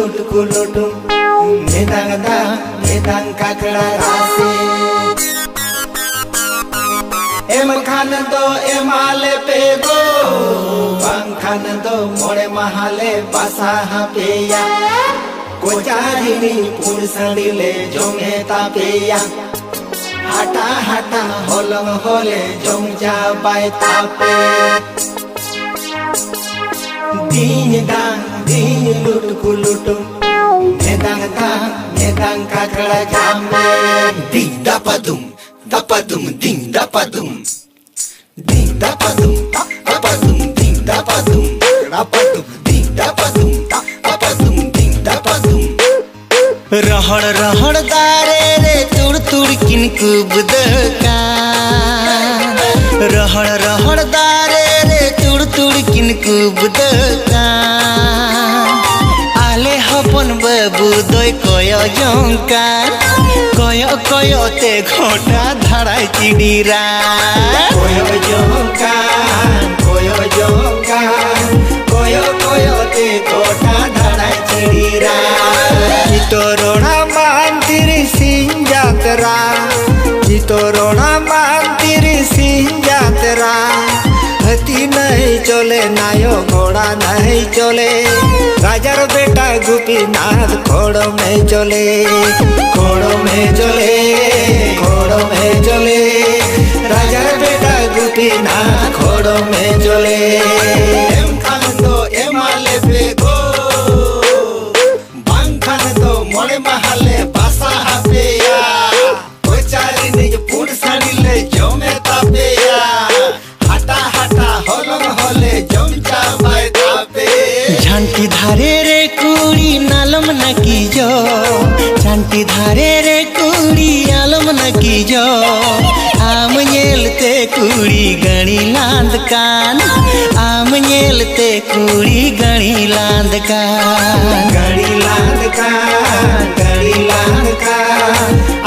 लुट कुलुटुम medang kakla rase em khan do emale pego bang khan do more mahale basaha peya kocharini pursadile jonge tapeya hata hata holong hole jongja bai tape din lut kulutum medang kakla jame ding dapadum ding dapadum ding dapadum ding dapadum ding dapadum ding dapadum रहड़ रहड़ दारे रे तुड़ तुड़ किन कुबदका रहड़ रहड़ दारे रे तुड़ तुड़ किन कुबदका आले हपन बाबू दय कय जंकार कय ते घोटा धाराय चिड़ीरा कय ते घोटा धाराय चिड़ीरा चितोरोना मांतिर सिंह जातरा चितोरोना मांतिर सिंह जातरा हती नहीं चले नायो घोड़ा नहीं चले राजार बेटा गोपीनाथ घोड़ों में चले राजार बेटा गोपीनाथ घोड़ों में चले एम खान दो एमाले पे गो बांग खान दो मोड़े महले बासा हापेया कोचारी निज पुर साड़ीले जमे तापेया हटा हटा होलम होले जमचा बाय तापे झांटी धारे रे कुड़ी नालम न कीजो झांटी धारे रे कुड़ी आलम न कीजो आम नेलते कुड़ी गणी लांद कान आम नेलते कुड़ी गणी लांद कान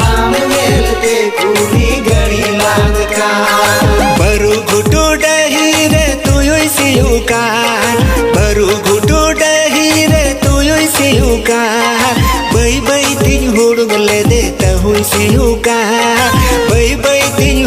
आम नेलते कुड़ी गणी लांद कान बरु घुटू डही रे तुयुई सियुकार बरु घुटू डही रे तुयुई सियुकार बै बै तिन हुड़गले दे तहुई सियुकार बै बै तिन